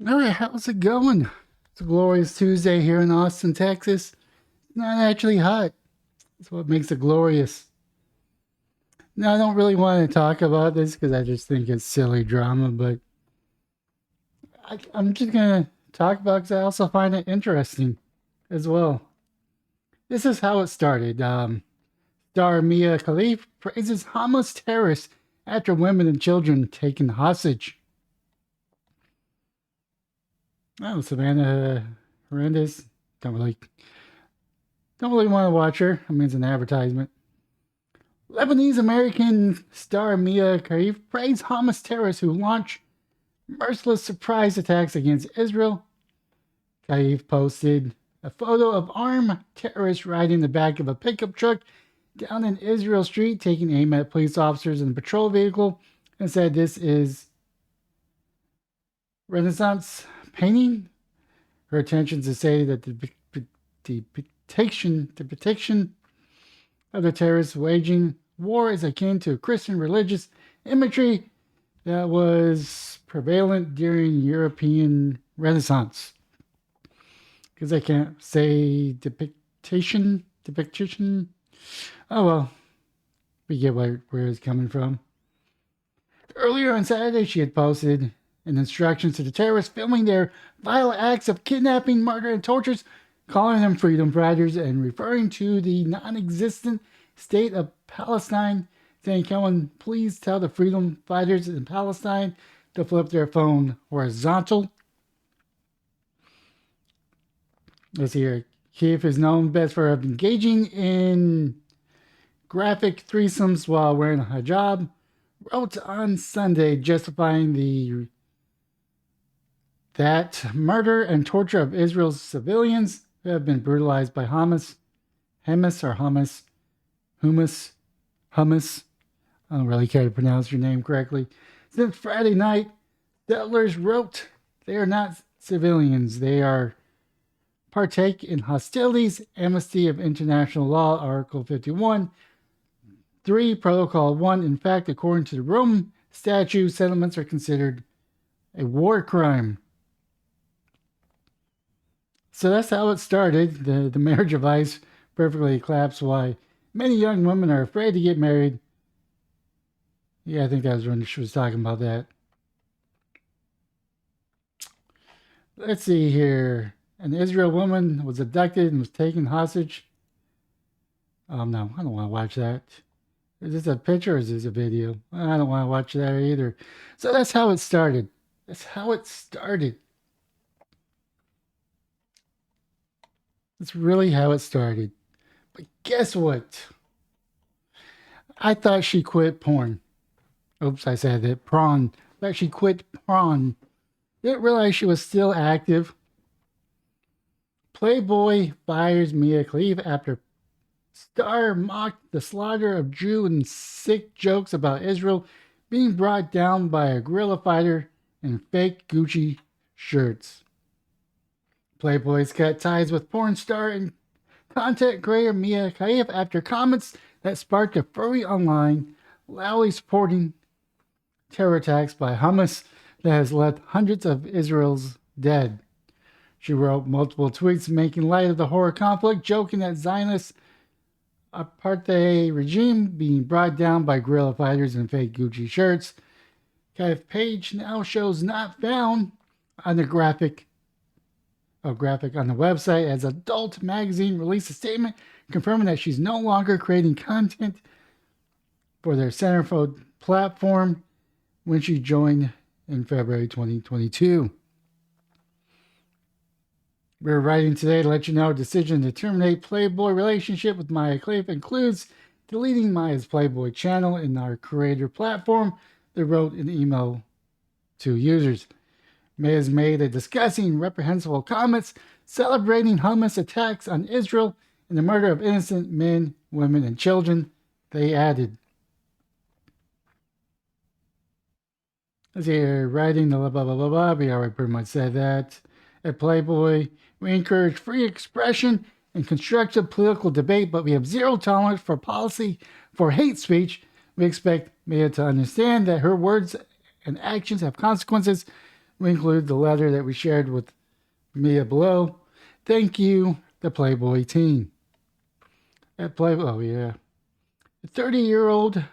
All right, how's it going? It's a glorious Tuesday here in Austin, Texas. It's not actually hot. That's what makes it glorious. Now, I don't really want to talk about this because I just think it's silly drama, but I'm just going to talk about it because I also find it interesting as well. This is how it started. Star Mia Khalifa praises Hamas terrorists after women and children taken hostage. Oh, Savannah Horrendous. Don't really, don't really want to watch her. I mean, it's an advertisement. Lebanese American star Mia Khalifa praised Hamas terrorists who launch merciless surprise attacks against Israel. Khalifa posted a photo of armed terrorists riding the back of a pickup truck down an Israel street, taking aim at police officers in a patrol vehicle, and said this is Renaissance painting. Her intentions to say that the depiction of the terrorists waging war is akin to Christian religious imagery that was prevalent during European Renaissance. Because I can't say depiction. Oh well, we get where it's coming from. Earlier on Saturday, she had posted an instructions to the terrorists filming their vile acts of kidnapping, murder, and tortures, calling them freedom fighters and referring to the non-existent state of Palestine, saying, "Can one please tell the freedom fighters in Palestine to flip their phone horizontal?" Let's see here. Kiev is known best for engaging in graphic threesomes while wearing a hijab, wrote on Sunday justifying that murder and torture of Israel's civilians who have been brutalized by Hamas. Hummus. I don't really care to pronounce your name correctly. Since Friday night, settlers wrote they are not civilians. They are partake in hostilities, amnesty of international law, Article 51, 3, Protocol 1. In fact, according to the Rome Statute, settlements are considered a war crime. So that's how it started. The marriage advice perfectly collapsed why many young women are afraid to get married. Yeah, I think that was when she was talking about that. Let's see here. An Israel woman was abducted and was taken hostage. No, I don't want to watch that. Is this a picture or is this a video? I don't want to watch that either. So that's how it started. That's how it started. That's really how it started. But guess what? I thought she quit porn. Oops, I said it. Prawn. I thought she quit prawn. Didn't realize she was still active. Playboy fires Mia Khalifa after star mocked the slaughter of Jew and sick jokes about Israel being brought down by a guerrilla fighter in fake Gucci shirts. Playboy's cut ties with porn star and content creator Mia Khalifa after comments that sparked a furry online loudly supporting terror attacks by Hamas that has left hundreds of Israelis dead. She wrote multiple tweets making light of the horror conflict, joking that Zionist apartheid regime being brought down by guerrilla fighters in fake Gucci shirts. Khalifa's page now shows not found on the graphic on the website as Adult Magazine released a statement confirming that she's no longer creating content for their centerfold platform when she joined in February 2022. We're writing today to let you know a decision to terminate Playboy relationship with Mia Khalifa includes deleting Maya's Playboy channel in our creator platform. They wrote an email to users. Mia has made a disgusting, reprehensible comments celebrating Hamas attacks on Israel and the murder of innocent men, women, and children. They added. As you're writing the blah, blah, blah, blah, we already pretty much said that. At Playboy, we encourage free expression and constructive political debate, but we have zero tolerance for policy for hate speech. We expect Mia to understand that her words and actions have consequences. We include the letter that we shared with Mia below. Thank you, the Playboy team. At Playboy, oh yeah. The 30-year-old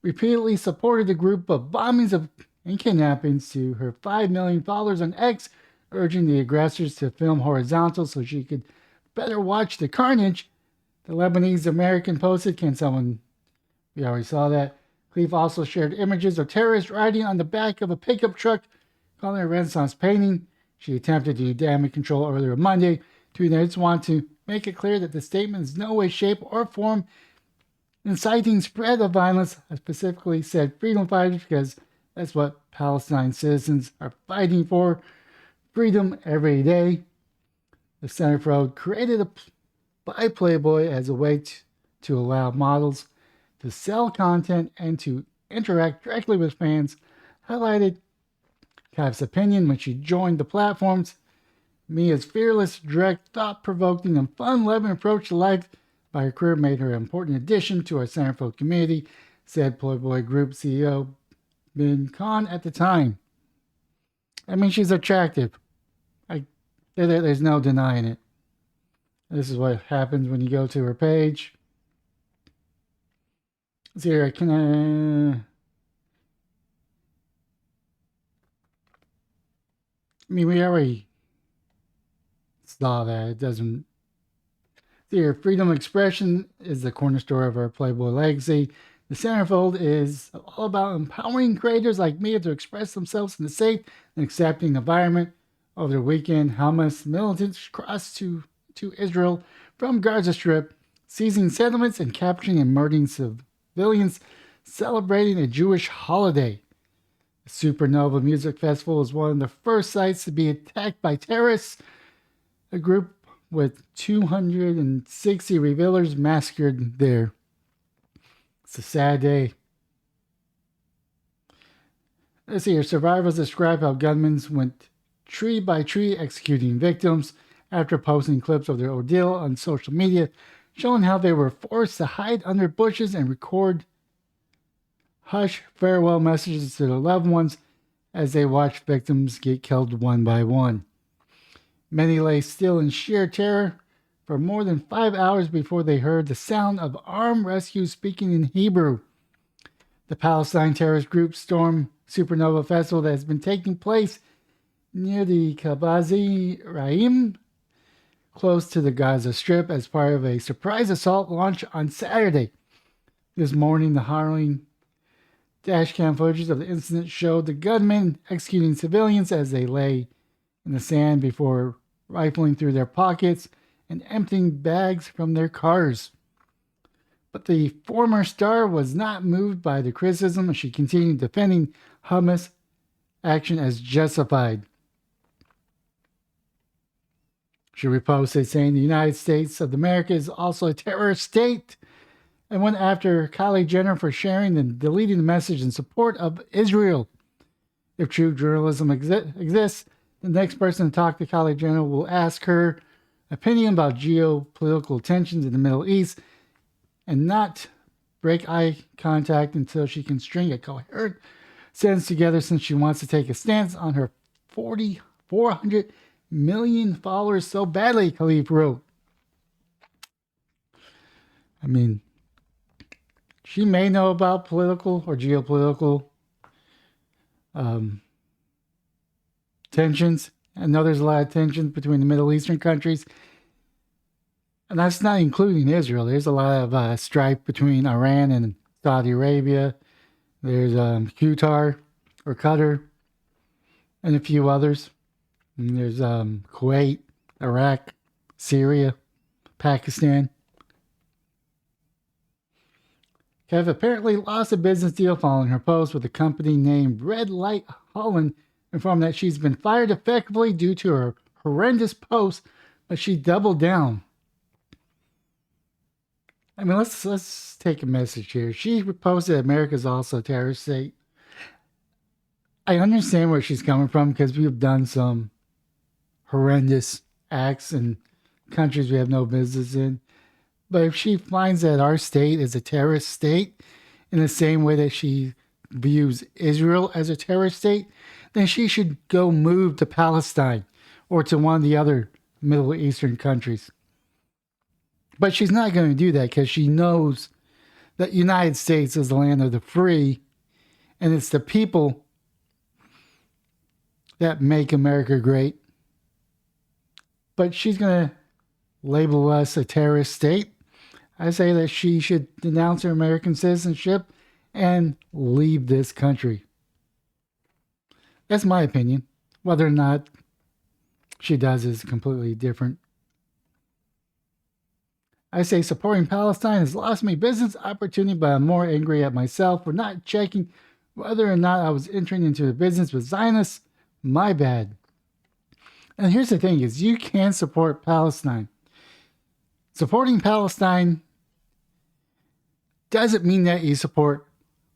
repeatedly supported the group of bombings and kidnappings to her 5 million followers on X, urging the aggressors to film horizontal so she could better watch the carnage. The Lebanese American posted, can someone, we already saw that. Khalifa also shared images of terrorists riding on the back of a pickup truck, calling it a Renaissance painting. She attempted to do damage control earlier Monday. Tweeting, I just want to make it clear that the statement is no way, shape, or form inciting spread of violence. I specifically said freedom fighters because that's what Palestine citizens are fighting for. Freedom every day. The Centerfold created by Playboy as a way to allow models to sell content and to interact directly with fans, highlighted Kav's opinion when she joined the platforms. Mia's fearless, direct, thought-provoking, and fun-loving approach to life by her career made her an important addition to our Centerfold community, said Playboy Group CEO Ben Khan at the time. I mean, she's attractive. There's no denying it. This is what happens when you go to her page. Let's see here. I mean, we already saw that. It doesn't. See here. Freedom of expression is the cornerstone of our Playboy legacy. The Centerfold is all about empowering creators like me to express themselves in a safe and accepting environment. Over the weekend, Hamas militants crossed to Israel from Gaza Strip, seizing settlements and capturing and murdering civilians, celebrating a Jewish holiday. The Supernova Music Festival is one of the first sites to be attacked by terrorists. A group with 260 revealers massacred there. It's a sad day. Let's see here. Survivors describe how gunmen went tree by tree executing victims after posting clips of their ordeal on social media, showing how they were forced to hide under bushes and record hush farewell messages to their loved ones as they watched victims get killed one by one. Many lay still in sheer terror for more than 5 hours before they heard the sound of armed rescue speaking in Hebrew. The Palestine terrorist group stormed Supernova Festival that has been taking place near the Kabazi Raim, close to the Gaza Strip, as part of a surprise assault launch on Saturday. This morning, the harrowing dashcam footage of the incident showed the gunmen executing civilians as they lay in the sand before rifling through their pockets and emptying bags from their cars. But the former star was not moved by the criticism, and she continued defending Hamas action as justified. She reposted saying the United States of America is also a terrorist state, and went after Kylie Jenner for sharing and deleting the message in support of Israel. If true journalism exists, the next person to talk to Kylie Jenner will ask her opinion about geopolitical tensions in the Middle East and not break eye contact until she can string a coherent sentence together, since she wants to take a stance on her 400 million followers so badly, Khalifa wrote. I mean, she may know about political or geopolitical tensions. I know there's a lot of tensions between the Middle Eastern countries. And that's not including Israel. There's a lot of strife between Iran and Saudi Arabia. There's Qatar, and a few others. And there's Kuwait, Iraq, Syria, Pakistan. Kev apparently lost a business deal following her post with a company named Red Light Holland, informed that she's been fired effectively due to her horrendous post, but she doubled down. I mean, let's take a message here. She posted America's also a terrorist state. I understand where she's coming from because we've done some horrendous acts in countries we have no business in. But if she finds that our state is a terrorist state in the same way that she views Israel as a terrorist state, then she should go move to Palestine or to one of the other Middle Eastern countries. But she's not going to do that because she knows that the United States is the land of the free, and it's the people that make America great. But she's going to label us a terrorist state. I say that she should denounce her American citizenship and leave this country. That's my opinion. Whether or not she does is completely different. I say supporting Palestine has lost me business opportunity, but I'm more angry at myself for not checking whether or not I was entering into a business with Zionists. My bad. And here's the thing is you can support Palestine. Supporting Palestine doesn't mean that you support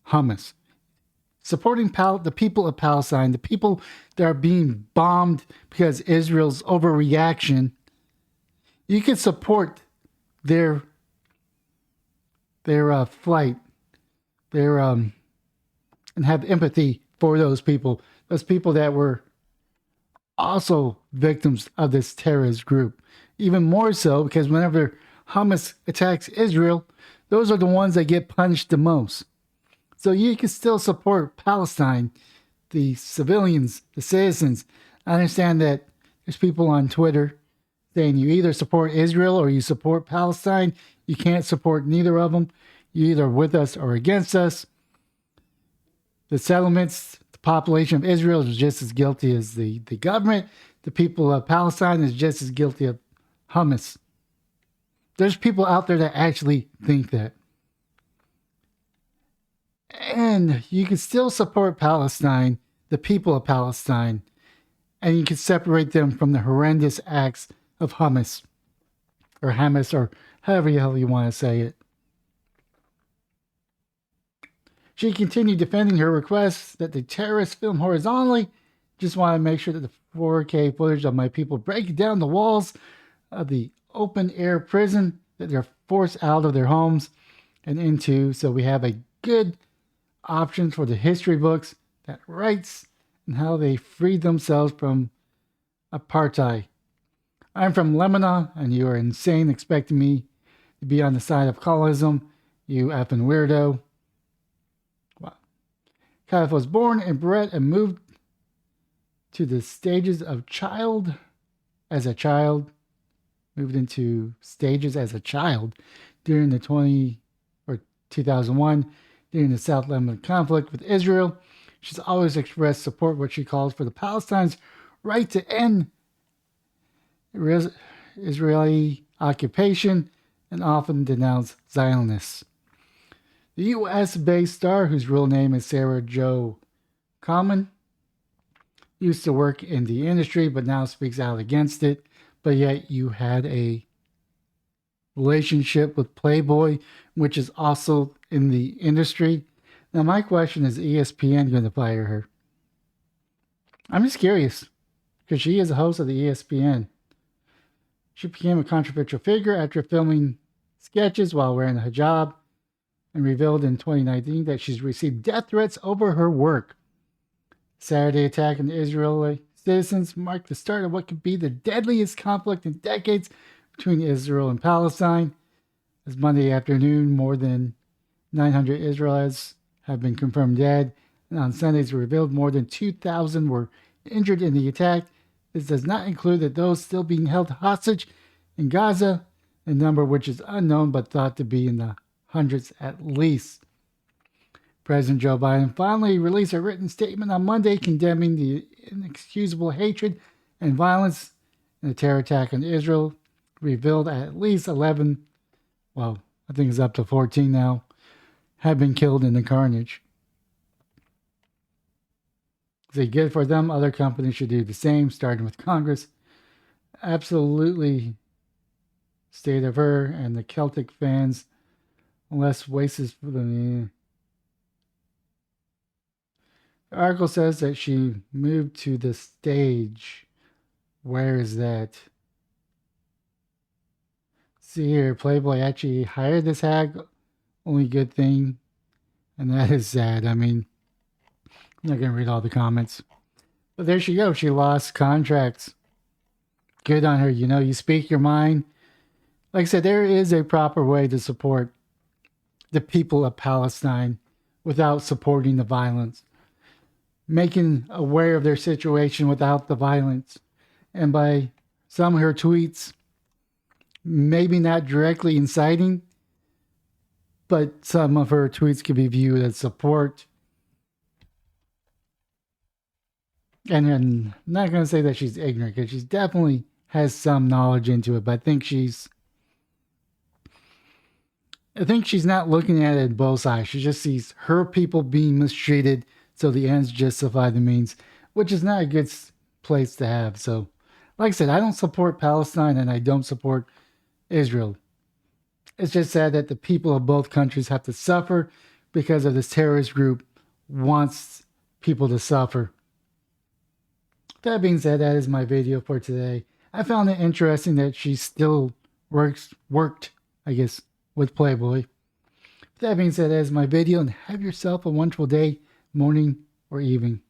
Hamas. Supporting the people of Palestine, the people that are being bombed because Israel's overreaction, you can support their flight, and have empathy for those people that were also victims of this terrorist group. Even more so because whenever Hamas attacks Israel, those are the ones that get punished the most. So you can still support Palestine, the civilians, the citizens. I understand that there's people on Twitter saying you either support Israel or you support Palestine. You can't support neither of them. You're either with us or against us. The settlements, the population of Israel is just as guilty as the government. The people of Palestine is just as guilty of Hamas. There's people out there that actually think that. And you can still support Palestine, the people of Palestine, and you can separate them from the horrendous acts of Hamas, or however the hell you want to say it. She continued defending her request that the terrorists film horizontally. Just want to make sure that the 4K footage of my people break down the walls of the open air prison that they're forced out of their homes and into, so we have a good option for the history books that writes and how they freed themselves from apartheid. I'm from Lebanon, and you are insane expecting me to be on the side of colorism, you effing weirdo. Wow. Khalifa was born and bred and moved to the stages of as a child, moved into stages as a child during the 2001, during the South Lebanon conflict with Israel. She's always expressed support what she calls for the Palestinians' right to end Israeli occupation and often denounced Zionists. The U.S.-based star, whose real name is Sarah Jo Common, used to work in the industry but now speaks out against it. But yet you had a relationship with Playboy, which is also in the industry. Now my question is ESPN going to fire her? I'm just curious because she is a host of the ESPN. She became a controversial figure after filming sketches while wearing a hijab and revealed in 2019 that she's received death threats over her work. Saturday attack on Israeli citizens marked the start of what could be the deadliest conflict in decades between Israel and Palestine. As Monday afternoon, more than 900 Israelis have been confirmed dead, and on Sundays revealed more than 2,000 were injured in the attack. This does not include that those still being held hostage in Gaza, a number which is unknown but thought to be in the hundreds at least. President Joe Biden finally released a written statement on Monday condemning the inexcusable hatred and violence in the terror attack on Israel, revealed at least 11, well, I think it's up to 14 now, have been killed in the carnage. Is it good for them? Other companies should do the same, starting with Congress. Absolutely state of her and the Celtic fans, less wastes for them. The article says that she moved to the stage. Where is that? See here, Playboy actually hired this hag. Only good thing, and that is sad. I mean, I'm not going to read all the comments. But there she goes. She lost contracts. Good on her. You know, you speak your mind. Like I said, there is a proper way to support the people of Palestine without supporting the violence, making aware of their situation without the violence. And by some of her tweets, maybe not directly inciting, but some of her tweets could be viewed as support. And I'm not going to say that she's ignorant, because she definitely has some knowledge into it, but I think she's not looking at it both sides. She just sees her people being mistreated, so the ends justify the means, which is not a good place to have. So, like I said, I don't support Palestine and I don't support Israel. It's just sad that the people of both countries have to suffer because of this terrorist group wants people to suffer. That being said, that is my video for today. I found it interesting that she still worked, I guess, with Playboy. That being said, that is my video, and have yourself a wonderful day, morning, or evening.